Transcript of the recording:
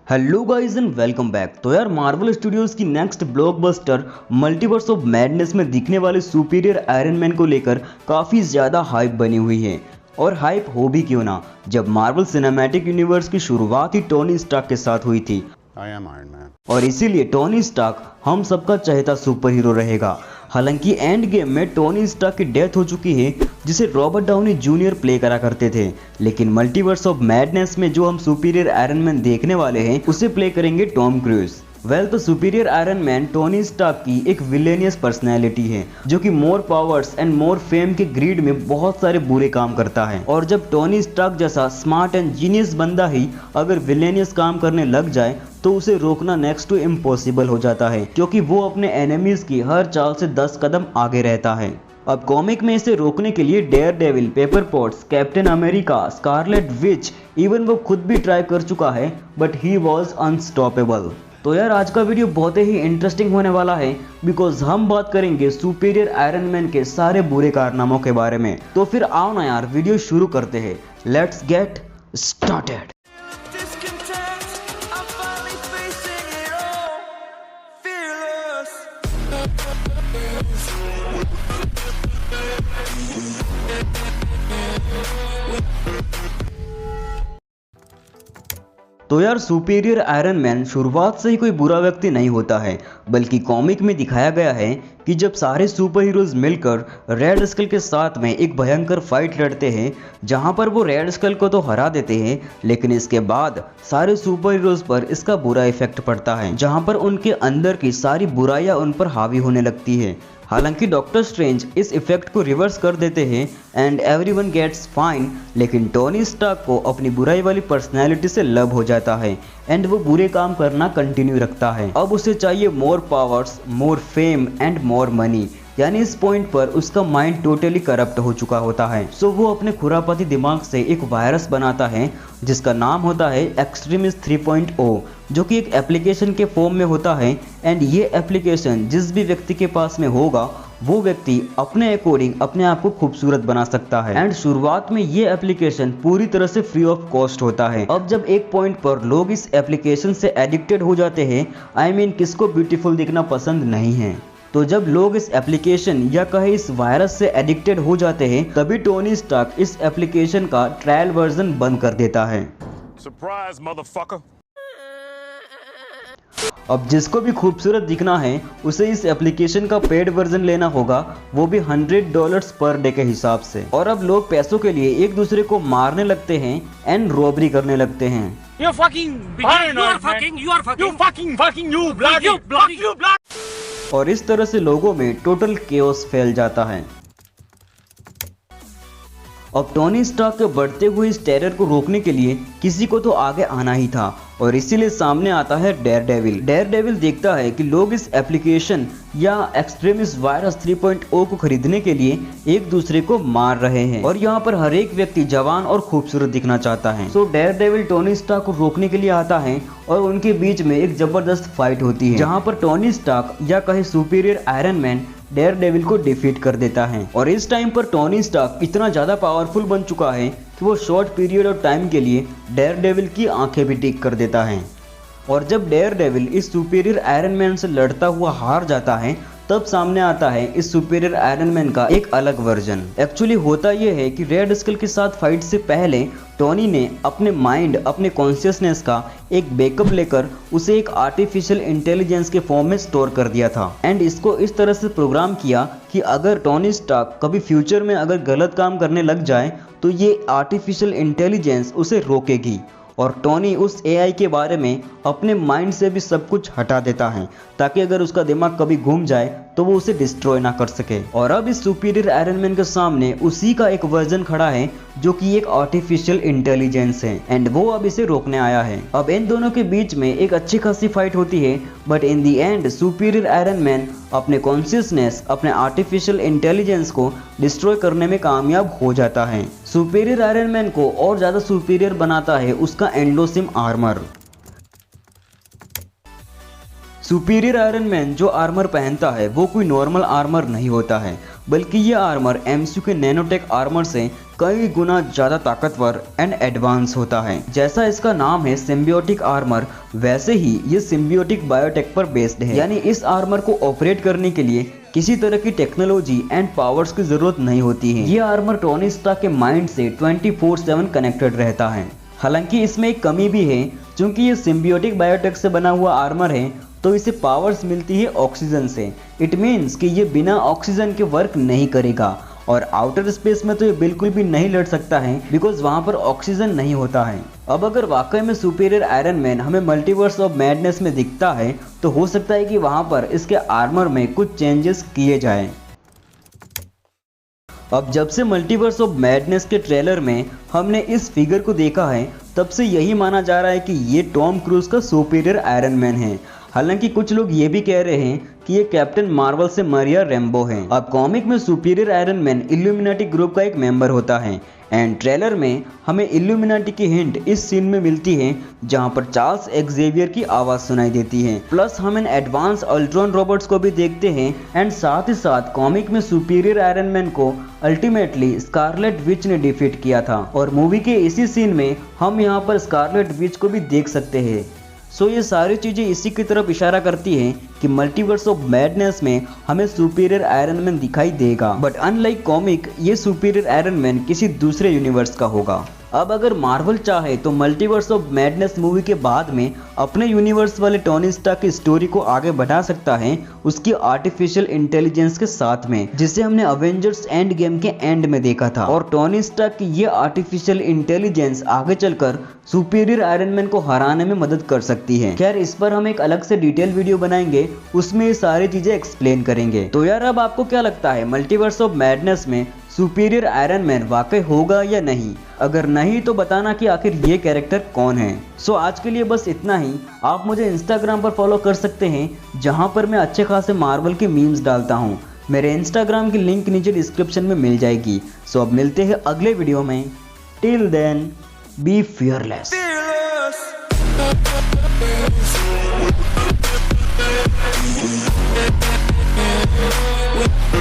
Hello guys and welcome back. तो यार Marvel studios की next blockbuster multiverse of madness में दिखने वाले सुपीरियर आयरन मैन को लेकर काफ़ी ज़्यादा हाइप बनी हुई है। और हाइप हो भी क्यों ना, जब मार्वल सिनेमैटिक यूनिवर्स की शुरुआत ही टोनी स्टार्क के साथ हुई थी। I am Iron Man. और इसीलिए टोनी स्टार्क हम सबका चहेता सुपर हीरो रहेगा। हालांकि एंड गेम में टोनी स्टार्क की डेथ हो चुकी है, जिसे रॉबर्ट डाउनी जूनियर प्ले करा करते थे। लेकिन मल्टीवर्स ऑफ मैडनेस में जो हम सुपीरियर आयरन मैन देखने वाले हैं उसे प्ले करेंगे टॉम क्रूज। वेल तो superior Iron Man Tony Stark की एक विलेनियस पर्सनैलिटी है, जो कि more powers and more fame के ग्रीड में बहुत सारे बुरे काम करता है। और जब टोनी स्टार्क जैसा स्मार्ट एंड जीनियस बंदा ही अगर विलेनियस काम करने लग जाए तो उसे रोकना नेक्स्ट टू इम्पॉसिबल हो जाता है, क्योंकि वो अपने एनिमीज की हर चाल से 10 कदम आगे रहता है। अब कॉमिक में इसे रोकने के लिए Daredevil, Pepper Potts, Captain America, Scarlet Witch, even वो खुद भी ट्राई कर चुका है, बट ही वॉज अनस्टॉपेबल। तो यार आज का वीडियो बहुत ही इंटरेस्टिंग होने वाला है, बिकॉज हम बात करेंगे सुपीरियर आयरन मैन के सारे बुरे कारनामों के बारे में। तो फिर आओ ना यार वीडियो शुरू करते हैं। Let's get started. तो यार सुपीरियर आयरन मैन शुरुआत से ही कोई बुरा व्यक्ति नहीं होता है, बल्कि कॉमिक में दिखाया गया है कि जब सारे सुपर हीरोज मिलकर रेड स्कल के साथ में एक भयंकर फाइट लड़ते हैं, जहां पर वो रेड स्कल को तो हरा देते हैं, लेकिन इसके बाद सारे सुपर हीरोज पर इसका बुरा इफेक्ट पड़ता है, जहां पर उनके अंदर की सारी बुराइयां उन पर हावी होने लगती है। हालांकि डॉक्टर स्ट्रेंज इस इफेक्ट को रिवर्स कर देते हैं एंड एवरीवन गेट्स फाइन, लेकिन टोनी स्टार्क को अपनी बुराई वाली पर्सनैलिटी से लव हो जाता है एंड वो बुरे काम करना कंटिन्यू रखता है। अब उसे चाहिए more powers, more fame and more money, यानी इस पॉइंट पर उसका माइंड टोटली करप्ट हो चुका होता है। सो वो अपने खुरापाती दिमाग से एक वायरस बनाता है जिसका नाम होता है एक्सट्रीमिस्ट 3.0, जो कि एक एप्लीकेशन के फॉर्म में होता है। एंड ये एप्लीकेशन जिस भी व्यक्ति के पास में होगा वो व्यक्ति अपने अकॉर्डिंग अपने आप को खूबसूरत बना सकता है। एंड शुरुआत में ये एप्लीकेशन पूरी तरह से फ्री ऑफ कॉस्ट होता है। अब जब एक पॉइंट पर लोग इस एप्लीकेशन से एडिक्टेड हो जाते हैं, आई मीन किसको ब्यूटीफुल दिखना पसंद नहीं है, तो जब लोग इस एप्लीकेशन या कहे इस वायरस से एडिक्टेड हो जाते हैं, तभी टोनी स्टार्क इस एप्लीकेशन का ट्रायल वर्जन बंद कर देता है। Surprise, motherfucker. अब जिसको भी खूबसूरत दिखना है उसे इस एप्लीकेशन का पेड वर्जन लेना होगा, वो भी $100 पर डे के हिसाब से। और अब लोग पैसों के लिए एक दूसरे को मारने लगते हैं एंड रॉबरी करने लगते हैं। You bloody. और इस तरह से लोगों में टोटल केओस फैल जाता है। अब टोनी स्टार्क के बढ़ते हुए इस टेरर को रोकने के लिए किसी को तो आगे आना ही था, और इसीलिए सामने आता है डेयर डेविल। डेयर डेविल देखता है कि लोग इस एप्लीकेशन या एक्सट्रीमिस्ट वायरस 3.0 को खरीदने के लिए एक दूसरे को मार रहे हैं, और यहाँ पर हर एक व्यक्ति जवान और खूबसूरत दिखना चाहता है। सो डेयर डेविल टोनी स्टार्क को रोकने के लिए आता है और उनके बीच में एक जबरदस्त फाइट होती है, जहाँ पर टोनी स्टार्क या कहे superior Iron Man Daredevil को डिफीट कर देता है। और इस टाइम पर टोनी स्टार्क इतना ज़्यादा पावरफुल बन चुका है कि वो शॉर्ट पीरियड ऑफ टाइम के लिए डेयर डेविल की आंखें भी ठीक कर देता है। और जब डेयर डेविल इस सुपीरियर आयरन मैन से लड़ता हुआ हार जाता है, तब सामने आता है इस सुपीरियर आयरन मैन का एक अलग वर्जन। एक्चुअली होता यह है कि रेड स्कल के साथ फाइट से पहले टोनी ने अपने माइंड, अपने कॉन्शियसनेस का एक बैकअप लेकर उसे एक आर्टिफिशियल इंटेलिजेंस के फॉर्म में स्टोर कर दिया था। एंड इसको इस तरह से प्रोग्राम किया कि अगर टोनी स्टार्क कभी फ्यूचर में अगर गलत काम करने लग जाए तो ये आर्टिफिशियल इंटेलिजेंस उसे रोकेगी, और टोनी उस एआई के बारे में अपने माइंड से भी सब कुछ हटा देता है, ताकि अगर उसका दिमाग कभी घूम जाए तो वो उसे डिस्ट्रॉय ना कर सके। और अब इस सुपीरियर आयरन मैन के सामने उसी का एक वर्जन खड़ा है जो कि एक आर्टिफिशियल इंटेलिजेंस है, एंड वो अब इसे रोकने आया है। अब इन दोनों के बीच में एक अच्छी खासी फाइट होती है, but in the and superior Iron man अपने कॉन्शियसनेस, अपने आर्टिफिशियल इंटेलिजेंस को डिस्ट्रॉय करने में कामयाब हो जाता है। सुपीरियर आयरन मैन को और ज़्यादा सुपीरियर बनाता है उसका एंडोसिम आर्मर। सुपीरियर आयरन मैन जो आर्मर पहनता है वो कोई नॉर्मल आर्मर नहीं होता है, बल्कि ये आर्मर एमसीयू के नैनोटेक आर्मर से कई गुना ज्यादा ताकतवर एंड एडवांस होता है। जैसा इसका नाम है सिम्बियोटिक आर्मर, वैसे ही ये सिम्बियोटिक बायोटेक पर बेस्ड है, यानी इस आर्मर को ऑपरेट करने के लिए किसी तरह की टेक्नोलॉजी एंड पावर्स की जरूरत नहीं होती है। ये आर्मर टोनी स्टार्क के माइंड से 24/7 कनेक्टेड रहता है। हालांकि इसमें एक कमी भी है, क्योंकि ये सिम्बियोटिक बायोटेक से बना हुआ आर्मर है तो इसे पावर्स मिलती है ऑक्सीजन से। इट मीन्स कि ये बिना ऑक्सीजन के वर्क नहीं करेगा और आउटर स्पेस में तो ये बिल्कुल भी नहीं लड़ सकता है, बिकॉज वहाँ पर ऑक्सीजन नहीं होता है। अब अगर वाकई में सुपीरियर आयरन मैन हमें मल्टीवर्स ऑफ मैडनेस में दिखता है तो हो सकता है कि वहाँ पर इसके आर्मर में कुछ चेंजेस किए जाएं। अब जब से मल्टीवर्स ऑफ मैडनेस के ट्रेलर में हमने इस फिगर को देखा है, तब से यही माना जा रहा है कि ये टॉम क्रूज का सुपीरियर आयरन मैन है। हालांकि कुछ लोग ये भी कह रहे हैं कि ये कैप्टन मार्वल से मारिया रैम्बो है। अब कॉमिक में superior Iron man illuminati group का एक मेंबर होता है एंड ट्रेलर में हमें इल्यूमिनाटी की हिंट इस सीन में मिलती है जहां पर चार्ल्स एक्जेवियर की आवाज सुनाई देती है। प्लस हम इन एडवांस अल्ट्रॉन रोबोट्स को भी देखते हैं एंड साथ ही साथ कॉमिक में सुपीरियर आयरन मैन को अल्टीमेटली स्कारलेट विच ने डिफीट किया था और मूवी के इसी सीन में हम यहाँ पर स्कारलेट विच को भी देख सकते हैं। सो ये सारी चीज़ें इसी की तरफ इशारा करती हैं कि मल्टीवर्स ऑफ मैडनेस में हमें सुपीरियर आयरन मैन दिखाई देगा, बट अनलाइक कॉमिक ये सुपीरियर आयरन मैन किसी दूसरे यूनिवर्स का होगा। अब अगर मार्वल चाहे तो मल्टीवर्स ऑफ मैडनेस मूवी के बाद में अपने यूनिवर्स वाले टोनी स्टार्क की स्टोरी को आगे बढ़ा सकता है उसकी आर्टिफिशियल इंटेलिजेंस के साथ में, जिसे हमने अवेंजर्स एंड गेम के एंड में देखा था। और टोनी स्टार्क की ये आर्टिफिशियल इंटेलिजेंस आगे चलकर सुपीरियर आयरन मैन को हराने में मदद कर सकती है। खैर इस पर हम एक अलग से डिटेल वीडियो बनाएंगे, उसमें ये सारी चीजें एक्सप्लेन करेंगे। तो यार अब आपको क्या लगता है मल्टीवर्स ऑफ मैडनेस में सुपीरियर आयरन मैन वाकई होगा या नहीं? अगर नहीं तो बताना कि आखिर ये कैरेक्टर कौन है। सो आज के लिए बस इतना ही। आप मुझे इंस्टाग्राम पर फॉलो कर सकते हैं जहां पर मैं अच्छे खासे मार्वल के मीम्स डालता हूं। मेरे इंस्टाग्राम की लिंक नीचे डिस्क्रिप्शन में मिल जाएगी। सो अब मिलते हैं अगले वीडियो में। Till then be fearless.